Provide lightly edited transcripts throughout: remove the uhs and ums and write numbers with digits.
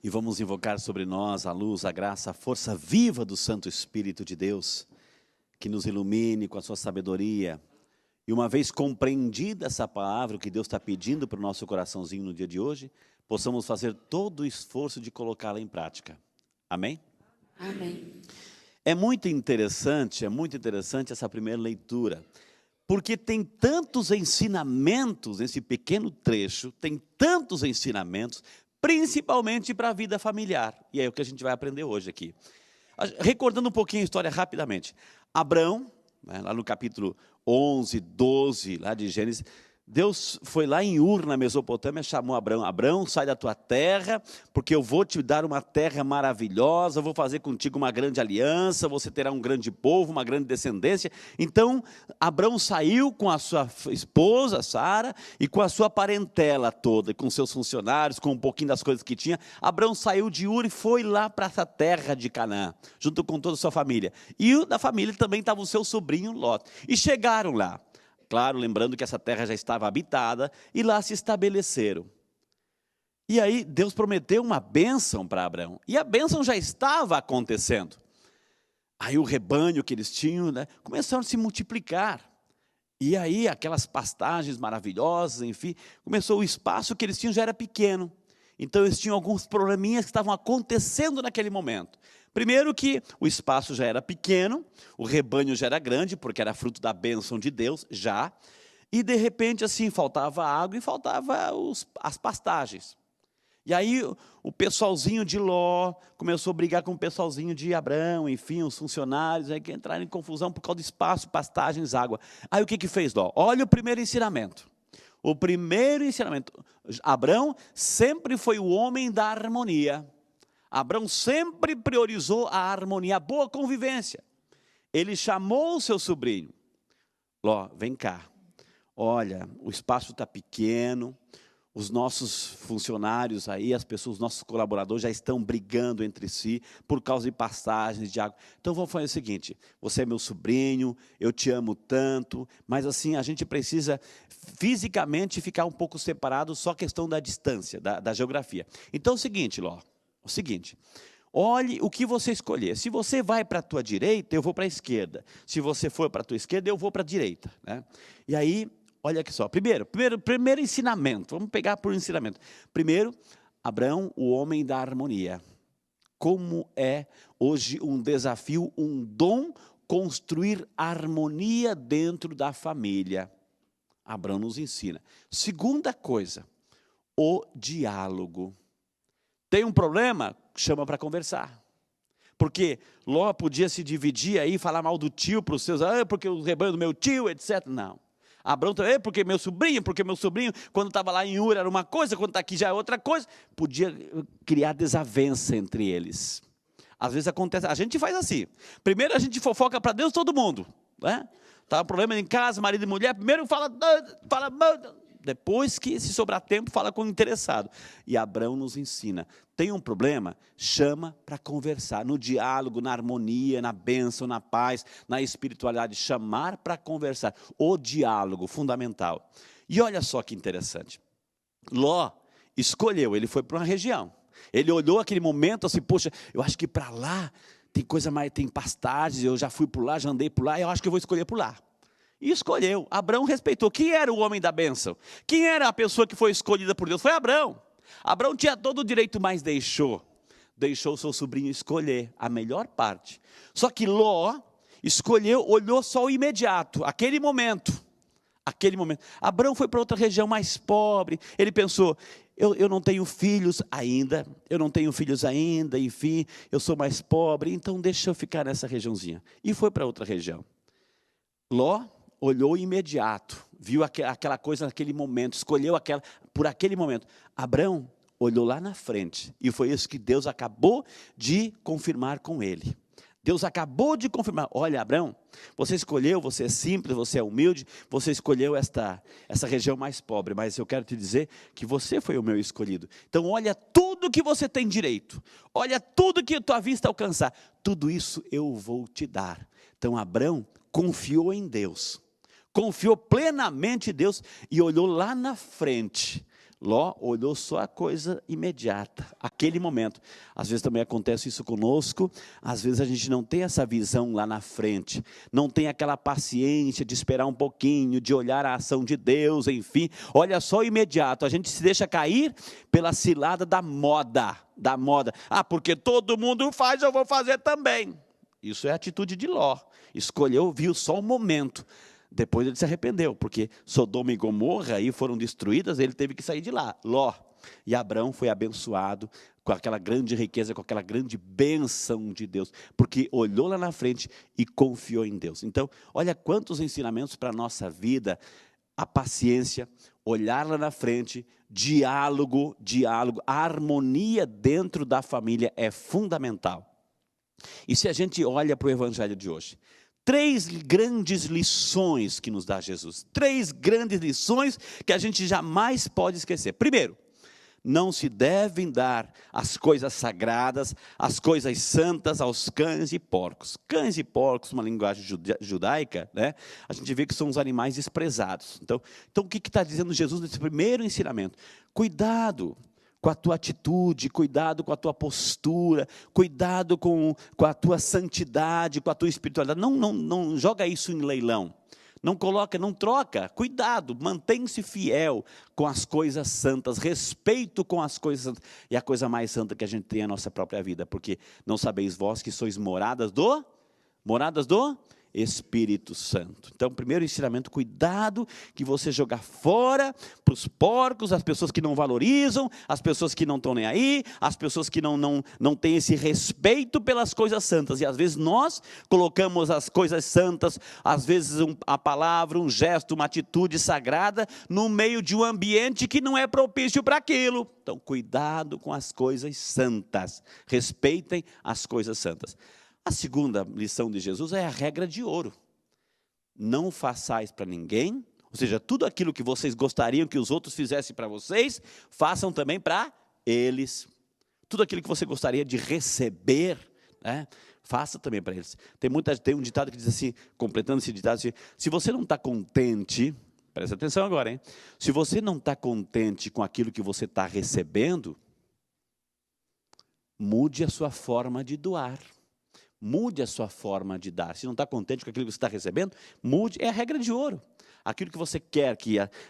E vamos invocar sobre nós a luz, a graça, a força viva do Santo Espírito de Deus, que nos ilumine com a sua sabedoria. E uma vez compreendida essa palavra, o que Deus está pedindo para o nosso coraçãozinho no dia de hoje, possamos fazer todo o esforço de colocá-la em prática. Amém? Amém. É muito interessante essa primeira leitura, porque tem tantos ensinamentos nesse pequeno trecho, tem tantos ensinamentos, principalmente para a vida familiar. E é o que a gente vai aprender hoje aqui. Recordando um pouquinho a história rapidamente. Abrão, lá no capítulo 11, 12, lá de Gênesis, Deus foi lá em Ur, na Mesopotâmia, chamou Abrão. Abrão, sai da tua terra, porque eu vou te dar uma terra maravilhosa, eu vou fazer contigo uma grande aliança, você terá um grande povo, uma grande descendência. Então, Abrão saiu com a sua esposa, Sara, e com a sua parentela toda, com seus funcionários, com um pouquinho das coisas que tinha. Abrão saiu de Ur e foi lá para essa terra de Canaã, junto com toda a sua família. E da família também estava o seu sobrinho Ló. E chegaram lá. Claro, lembrando que essa terra já estava habitada, e lá se estabeleceram. E aí Deus prometeu uma bênção para Abraão, e a bênção já estava acontecendo. Aí o rebanho que eles tinham, começaram a se multiplicar. E aí aquelas pastagens maravilhosas, enfim, começou o espaço que eles tinham já era pequeno. Então eles tinham alguns probleminhas que estavam acontecendo naquele momento. Primeiro que o espaço já era pequeno, o rebanho já era grande, porque era fruto da bênção de Deus, já. E de repente assim, faltava água e faltava as pastagens. E aí o pessoalzinho de Ló começou a brigar com o pessoalzinho de Abrão, enfim, os funcionários, aí que entraram em confusão por causa do espaço, pastagens, água. Aí o que fez Ló? Olha o primeiro ensinamento. O primeiro ensinamento, Abrão sempre foi o homem da harmonia. Abrão sempre priorizou a harmonia, a boa convivência. Ele chamou o seu sobrinho. Ló, vem cá. Olha, o espaço está pequeno, os nossos funcionários aí, as pessoas, os nossos colaboradores já estão brigando entre si por causa de passagens de água. Então vamos fazer o seguinte, você é meu sobrinho, eu te amo tanto, mas assim a gente precisa fisicamente ficar um pouco separado, só questão da distância, da geografia. Então é o seguinte, Ló, olhe o que você escolher. Se você vai para a tua direita, eu vou para a esquerda. Se você for para a tua esquerda, eu vou para a direita. E aí, olha aqui só. Primeiro ensinamento. Vamos pegar por ensinamento. Primeiro, Abraão, o homem da harmonia. Como é hoje um desafio, um dom, construir harmonia dentro da família. Abraão nos ensina. Segunda coisa, o diálogo. Tem um problema? Chama para conversar. Porque Ló podia se dividir aí, falar mal do tio para os seus, porque o rebanho do meu tio, etc. Não. Abraão também, porque meu sobrinho, quando estava lá em Ur era uma coisa, quando está aqui já é outra coisa. Podia criar desavença entre eles. Às vezes acontece, a gente faz assim. Primeiro a gente fofoca para Deus todo mundo. Tá um problema em casa, marido e mulher, primeiro fala depois que, se sobrar tempo, fala com o interessado. E Abraão nos ensina, tem um problema? Chama para conversar, no diálogo, na harmonia, na bênção, na paz, na espiritualidade, chamar para conversar. O diálogo, fundamental. E olha só que interessante, Ló escolheu, ele foi para uma região. Ele olhou aquele momento assim, poxa, eu acho que para lá tem coisa mais, tem pastagens, eu já fui por lá, já andei por lá, eu acho que eu vou escolher por lá. E escolheu. Abraão respeitou. Quem era o homem da bênção? Quem era a pessoa que foi escolhida por Deus? Foi Abraão. Abraão tinha todo o direito, mas deixou o seu sobrinho escolher a melhor parte. Só que Ló escolheu, olhou só o imediato, aquele momento. Abraão foi para outra região mais pobre. Ele pensou, eu não tenho filhos ainda, enfim, eu sou mais pobre, então deixa eu ficar nessa regiãozinha. E foi para outra região. Ló olhou imediato, viu aquela coisa naquele momento, escolheu por aquele momento. Abraão olhou lá na frente, e foi isso que Deus acabou de confirmar com ele. Deus acabou de confirmar, olha Abraão, você escolheu, você é simples, você é humilde, você escolheu essa região mais pobre, mas eu quero te dizer que você foi o meu escolhido. Então olha tudo que você tem direito, olha tudo que a tua vista alcançar, tudo isso eu vou te dar. Então Abraão confiou em Deus, confiou plenamente em Deus e olhou lá na frente, Ló olhou só a coisa imediata, aquele momento. Às vezes também acontece isso conosco, às vezes a gente não tem essa visão lá na frente, não tem aquela paciência de esperar um pouquinho, de olhar a ação de Deus, enfim. Olha só o imediato, a gente se deixa cair pela cilada da moda. Ah, porque todo mundo faz, eu vou fazer também. Isso é a atitude de Ló, escolheu, viu só um momento. Depois ele se arrependeu, porque Sodoma e Gomorra aí foram destruídas, ele teve que sair de lá, Ló. E Abraão foi abençoado com aquela grande riqueza, com aquela grande bênção de Deus, porque olhou lá na frente e confiou em Deus. Então, olha quantos ensinamentos para a nossa vida, a paciência, olhar lá na frente, diálogo, a harmonia dentro da família é fundamental. E se a gente olha para o evangelho de hoje, 3 grandes lições que nos dá Jesus. 3 grandes lições que a gente jamais pode esquecer. Primeiro, não se devem dar as coisas sagradas, as coisas santas aos cães e porcos. Cães e porcos, uma linguagem judaica, né? A gente vê que são os animais desprezados. Então o que está dizendo Jesus nesse primeiro ensinamento? Cuidado com a tua atitude, cuidado com a tua postura, cuidado com a tua santidade, com a tua espiritualidade. Não joga isso em leilão. Não coloca, não troca. Cuidado, mantém-se fiel com as coisas santas, respeito com as coisas santas. E a coisa mais santa que a gente tem é a nossa própria vida, porque não sabeis vós que sois moradas do Espírito Santo. Então, primeiro ensinamento, cuidado que você jogar fora para os porcos, as pessoas que não valorizam, as pessoas que não estão nem aí, as pessoas que não têm esse respeito pelas coisas santas. E às vezes nós colocamos as coisas santas, às vezes a palavra, um gesto, uma atitude sagrada, no meio de um ambiente que não é propício para aquilo. Então, cuidado com as coisas santas, respeitem as coisas santas. A segunda lição de Jesus é a regra de ouro. Não façais para ninguém, ou seja, tudo aquilo que vocês gostariam que os outros fizessem para vocês, façam também para eles. Tudo aquilo que você gostaria de receber, né, faça também para eles. Tem um ditado que diz assim, completando esse ditado, assim, se você não está contente, presta atenção agora, hein? Se você não está contente com aquilo que você está recebendo, mude a sua forma de doar. Mude a sua forma de dar. Se não está contente com aquilo que você está recebendo, mude. É a regra de ouro. Aquilo que você quer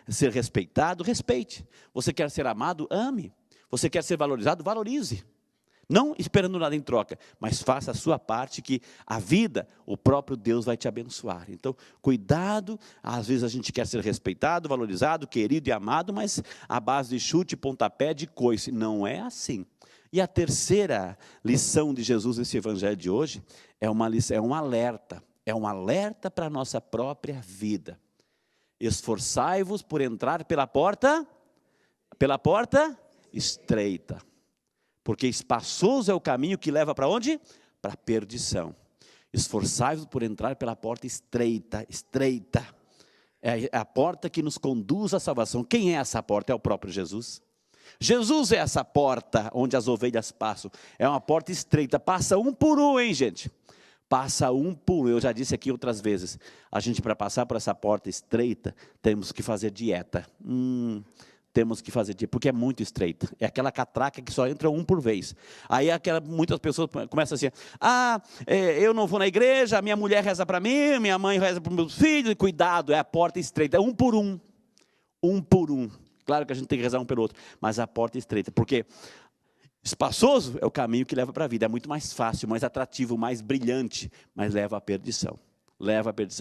ser respeitado, respeite. Você quer ser amado, ame. Você quer ser valorizado, valorize. Não esperando nada em troca, mas faça a sua parte que a vida, o próprio Deus vai te abençoar. Então, cuidado, às vezes a gente quer ser respeitado, valorizado, querido e amado, mas a base de chute, pontapé, de coice. Não é assim. E a terceira lição de Jesus nesse evangelho de hoje é um alerta para a nossa própria vida. Esforçai-vos por entrar pela porta estreita, porque espaçoso é o caminho que leva para onde? Para a perdição. Esforçai-vos por entrar pela porta estreita. É a porta que nos conduz à salvação. Quem é essa porta? É o próprio Jesus. Jesus é essa porta onde as ovelhas passam. É uma porta estreita, passa um por um, hein, gente? Passa um por um. Eu já disse aqui outras vezes, a gente, para passar por essa porta estreita, temos que fazer dieta. Temos que fazer dieta, porque é muito estreita. É aquela catraca que só entra um por vez. Aí muitas pessoas começam assim, eu não vou na igreja, a minha mulher reza para mim, minha mãe reza para os meus filhos, cuidado, é a porta estreita, é um por um. Um por um. Claro que a gente tem que rezar um pelo outro, mas a porta é estreita, porque espaçoso é o caminho que leva para a vida, é muito mais fácil, mais atrativo, mais brilhante, mas leva à perdição.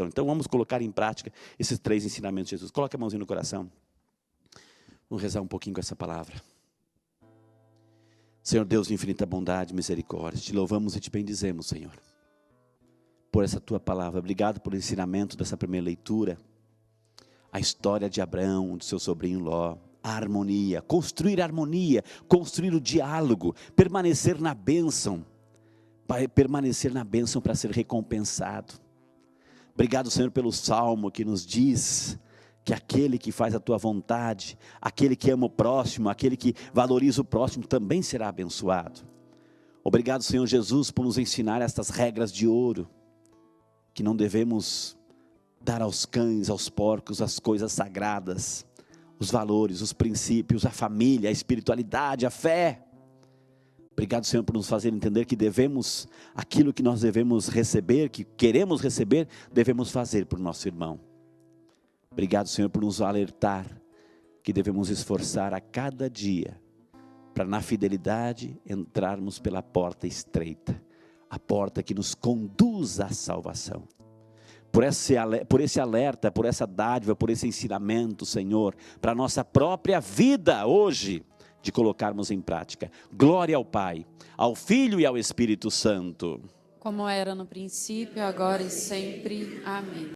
Então vamos colocar em prática esses 3 ensinamentos de Jesus. Coloque a mãozinha no coração. Vamos rezar um pouquinho com essa palavra. Senhor Deus de infinita bondade e misericórdia, te louvamos e te bendizemos, Senhor, por essa tua palavra. Obrigado por ensinamento dessa primeira leitura. A história de Abraão, de seu sobrinho Ló, a harmonia, construir o diálogo, permanecer na bênção para ser recompensado. Obrigado, Senhor, pelo salmo que nos diz que aquele que faz a tua vontade, aquele que ama o próximo, aquele que valoriza o próximo, também será abençoado. Obrigado, Senhor Jesus, por nos ensinar estas regras de ouro, que não devemos dar aos cães, aos porcos, as coisas sagradas, os valores, os princípios, a família, a espiritualidade, a fé. Obrigado, Senhor, por nos fazer entender que devemos, aquilo que nós devemos receber, que queremos receber, devemos fazer por nosso irmão. Obrigado, Senhor, por nos alertar que devemos esforçar a cada dia para na fidelidade entrarmos pela porta estreita, a porta que nos conduz à salvação. Por esse alerta, por essa dádiva, por esse ensinamento, Senhor, para a nossa própria vida hoje, de colocarmos em prática. Glória ao Pai, ao Filho e ao Espírito Santo. Como era no princípio, agora e sempre. Amém.